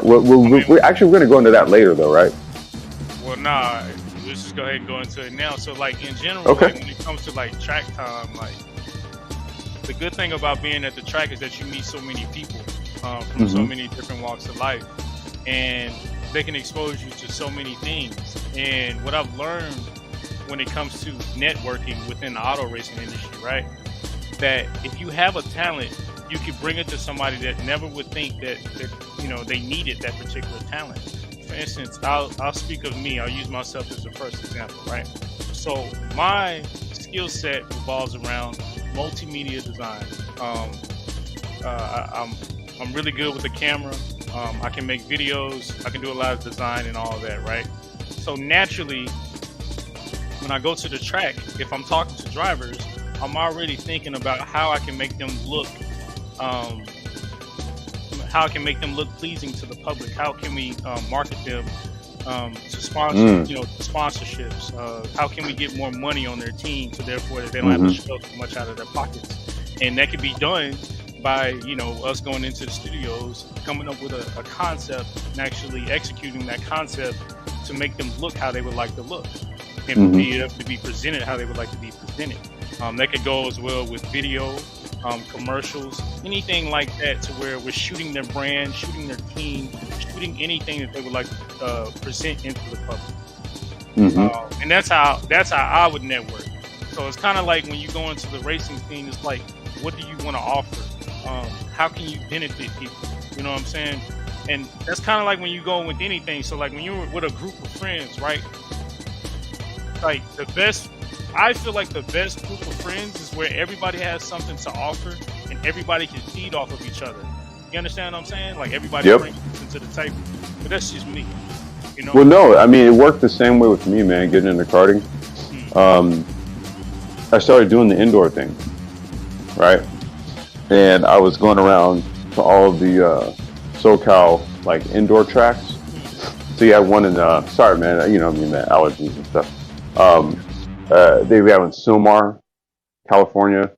we're actually going to go into that later, though, right? Well, nah. Let's just go ahead and go into it now. So, like in general, Okay. like, when it comes to like track time, like the good thing about being at the track is that you meet so many people from so many different walks of life, and they can expose you to so many things. And what I've learned when it comes to networking within the auto racing industry, right? That if you have a talent, you can bring it to somebody that never would think that they needed that particular talent. For instance, I'll speak of me. I'll use myself as the first example, right? So my skill set revolves around multimedia design. I'm really good with the camera. I can make videos. I can do a lot of design and all of that, right? So naturally, when I go to the track, if I'm talking to drivers, I'm already thinking about how I can make them look, how I can make them look pleasing to the public. How can we market them to sponsor, sponsorships? How can we get more money on their team, so therefore that they don't have to shell too much out of their pockets? And that can be done by us going into the studios, coming up with a concept, and actually executing that concept to make them look how they would like to look, and be able to be presented how they would like to be presented. That could go as well with video, commercials, anything like that, to where we're shooting their brand, shooting their team, shooting anything that they would like to present into the public. And that's how I would network. So it's kind of like when you go into the racing scene, it's like, what do you want to offer? How can you benefit people? You know what I'm saying? And that's kind of like when you go with anything. So like when you're with a group of friends, right? Like I feel like the best group of friends is where everybody has something to offer and everybody can feed off of each other. You understand what I'm saying? Like everybody brings something to the table. But that's just me. Well, no, I mean, it worked the same way with me, man, getting into karting. I started doing the indoor thing, right? And I was going around to all of the SoCal, like, indoor tracks. So you had one in, sorry, man, man, allergies and stuff. They have in Silmar, California,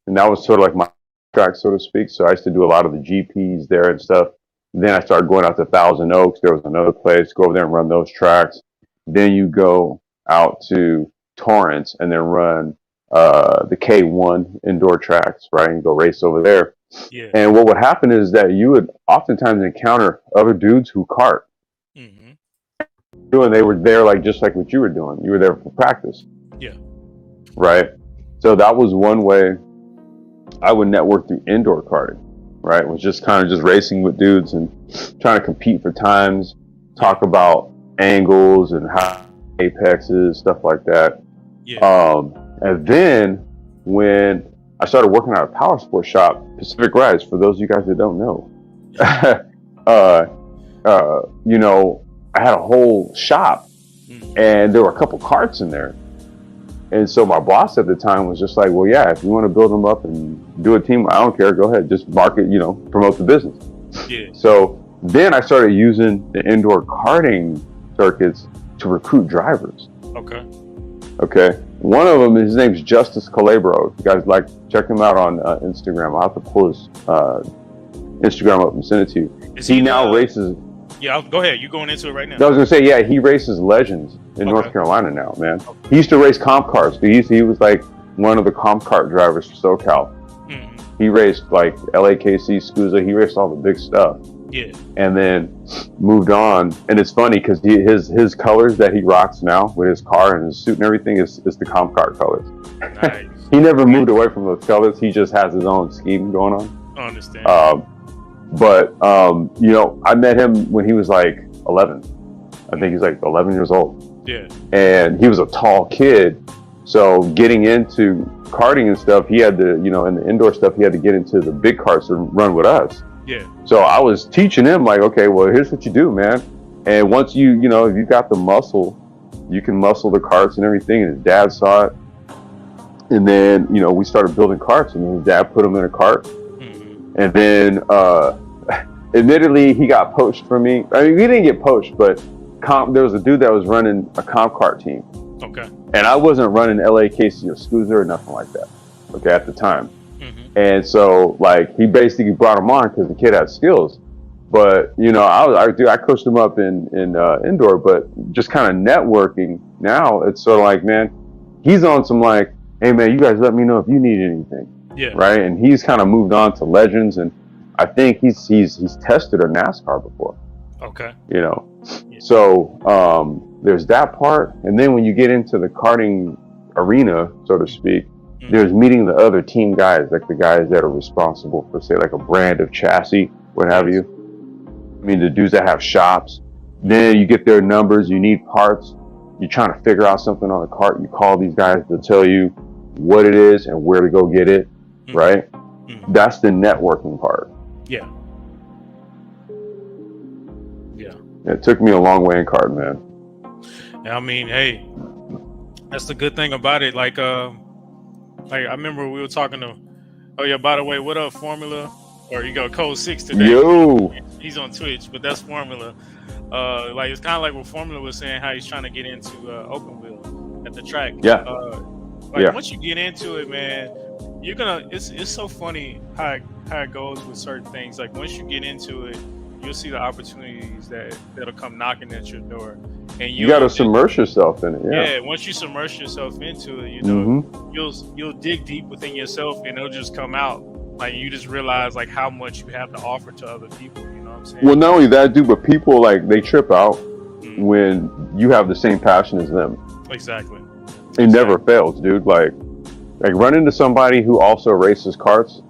and that was sort of like my track, so to speak. So I used to do a lot of the GPs there and stuff. Then I started going out to Thousand Oaks. There was another place, go over there and run those tracks. Then you go out to Torrance and then run the K1 indoor tracks, right? And go race over there. Yeah. And what would happen is that you would oftentimes encounter other dudes who kart. And they were there like just like what you were doing. You were there for practice. Yeah. Right. So that was one way I would network through indoor karting. Right. Was just kind of just racing with dudes and trying to compete for times, talk about angles and how apexes, stuff like that. Yeah. And then when I started working at a power sports shop, Pacific Rise, for those of you guys that don't know, I had a whole shop and there were a couple carts in there. And so my boss at the time was just like, well, yeah, if you want to build them up and do a team, I don't care. Go ahead. Just market, promote the business. Yeah. So then I started using the indoor karting circuits to recruit drivers. Okay. One of them, his name's Justice Calabro. If you guys check him out on Instagram. I'll have to pull his Instagram up and send it to you. He now races. Yeah, go ahead. You're going into it right now. I was going to say, yeah, he races Legends in North Carolina now, man. He used to race comp cars. He was like one of the comp kart drivers for SoCal. He raced like LAKC, SCUSA. He raced all the big stuff. Yeah. And then moved on. And it's funny because his colors that he rocks now with his car and his suit and everything is the comp kart colors. Nice. He never moved away from those colors. He just has his own scheme going on. I understand. But I met him when he was like 11. I think he's like 11 years old. Yeah. And he was a tall kid. So getting into karting and stuff, he had to, in the indoor stuff, he had to get into the big karts and run with us. Yeah. So I was teaching him like, okay, well, here's what you do, man. And once if you got the muscle, you can muscle the karts and everything. And his dad saw it. And then, we started building karts and his dad put him in a cart. And then, admittedly, he got poached from me. I mean, we didn't get poached, but there was a dude that was running a comp kart team. Okay. And I wasn't running LAKC or SCUSA or nothing like that. Okay, at the time. And so, he basically brought him on because the kid had skills. But you know, I coached him up in indoor, but just kind of networking. Now it's sort of like, man, he's on some like, hey man, you guys let me know if you need anything, Yeah. right? And he's kind of moved on to Legends, and I think he's tested a NASCAR before. Okay. You know, Yeah. so there's that part, and then when you get into the karting arena, so to speak, there's meeting the other team guys, like the guys that are responsible for, say, like a brand of chassis, what have you. I mean, the dudes that have shops. Then you get their numbers, you need parts, you're trying to figure out something on the cart, you call these guys to tell you what it is and where to go get it, right? That's the networking part. Yeah. Yeah. It took me a long way in karting, man. I mean, hey, that's the good thing about it. Like I remember we were talking to, oh yeah, by the way, what up, Formula? Or you got Code 6 today. Yo. He's on Twitch, but that's Formula. Like it's kind of like what Formula was saying, how he's trying to get into open wheel at the track. Yeah. Once you get into it, man, you're gonna. It's so funny how it goes with certain things. Like once you get into it, you'll see the opportunities that'll come knocking at your door, and you got to submerge yourself in it. Yeah. Once you submerge yourself into it, you know, you'll dig deep within yourself, and it'll just come out. Like you just realize like how much you have to offer to other people. You know what I'm saying? Well, not only that, dude, but people like they trip out when you have the same passion as them. Exactly. It never fails, dude. Like run into somebody who also races karts.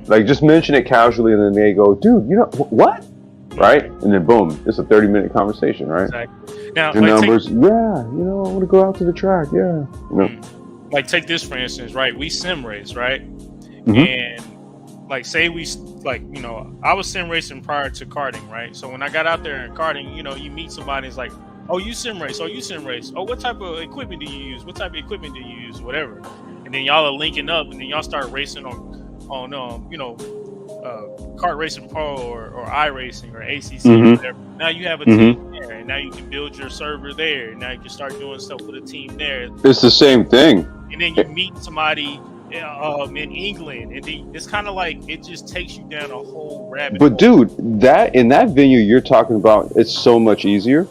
Like just mention it casually, and then they go, "Dude, you know what?" Right? And then boom, it's a 30-minute conversation, right? Exactly. Now, the numbers, yeah, you know, I want to go out to the track, yeah. You know? Like take this for instance, right? We sim race, right? And like say we like, you know, I was sim racing prior to karting, right? So when I got out there in karting, you know, you meet somebody, it's like, oh, you sim race, oh, you sim race, oh, what type of equipment do you use? What type of equipment do you use? Whatever. And then y'all are linking up, and then y'all start racing on you know, Kart Racing Pro or iRacing or ACC or whatever. Now you have a team there, and now you can build your server there. And now you can start doing stuff with a team there. It's the same thing. And then you meet somebody in England, and then it's kind of like it just takes you down a whole rabbit hole. But dude, that in that venue you're talking about, it's so much easier.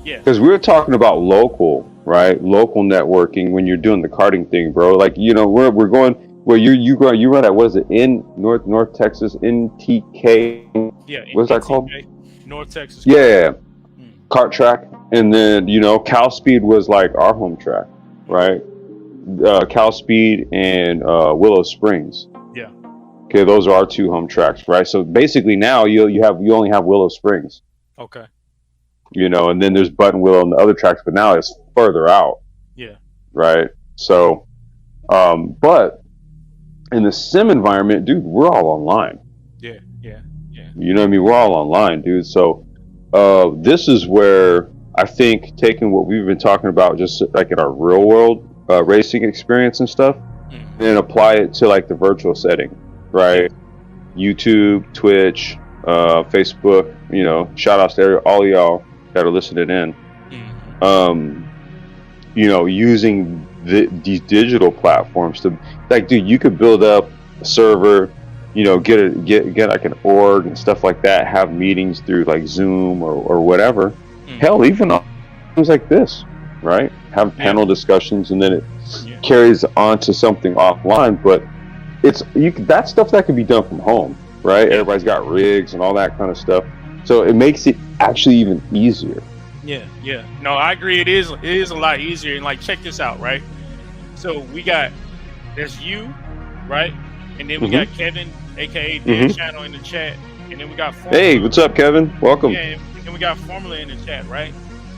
Yeah. Because we were talking about local, right? Local networking when you're doing the karting thing, bro. Like, you know, we're going where you run at, what is it, in North Texas, NTK? Yeah. What's that called? North Texas. Yeah. Kart track. And then, you know, Cal Speed was like our home track, right? Cal Speed and Willow Springs. Yeah. Okay, those are our two home tracks, right? So basically now you only have Willow Springs. Okay. You know, and then there's Buttonwillow and the other tracks, but now it's further out. Yeah. Right. So, but in the sim environment, dude, we're all online. Yeah. You know what I mean? We're all online, dude. So, this is where I think taking what we've been talking about, just like in our real world racing experience and stuff, and apply it to like the virtual setting, right? YouTube, Twitch, Facebook. You know, shout outs to all y'all that are listening in. You know, using these digital platforms to, like, dude, you could build up a server, you know, get like an org and stuff like that, have meetings through like Zoom or whatever. Hell, even on things like this, right? Have panel discussions, and then it carries on to something offline. But it's that stuff that can be done from home, right? Everybody's got rigs and all that kind of stuff, so it makes it actually even easier. Yeah. No, I agree. It is a lot easier. And like, check this out, right? So there's you, right? And then we got Kevin, aka Dan Channel, in the chat. And then we got Formula. Hey, what's up, Kevin? Welcome. Yeah, and we got Formula in the chat, right?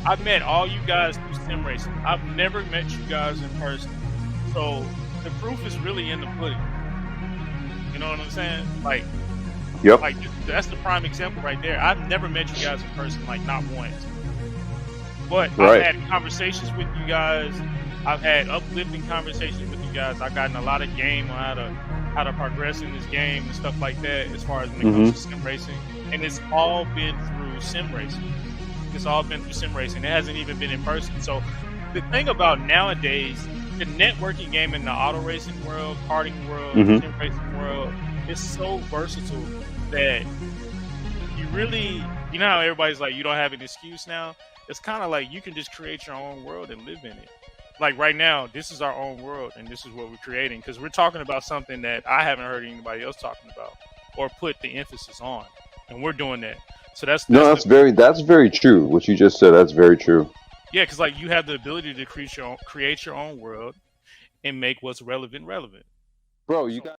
I've met all you guys through sim racing. I've never met you guys in person. So the proof is really in the pudding. You know what I'm saying? Like, like that's the prime example right there. I've never met you guys in person, like not once. But I've had conversations with you guys. I've had uplifting conversations with you guys. I've gotten a lot of game on how to progress in this game and stuff like that, as far as when it comes to sim racing. And it's all been through sim racing. It hasn't even been in person. So the thing about nowadays, the networking game in the auto racing world, karting world, sim racing world, is so versatile that you really, you know how everybody's like, you don't have an excuse now. It's kind of like you can just create your own world and live in it. Like right now, this is our own world, and this is what we're creating because we're talking about something that I haven't heard anybody else talking about or put the emphasis on, and we're doing that. So that's very true. What you just said, that's very true. Yeah, because like you have the ability to create your own world and make what's relevant. Bro, you got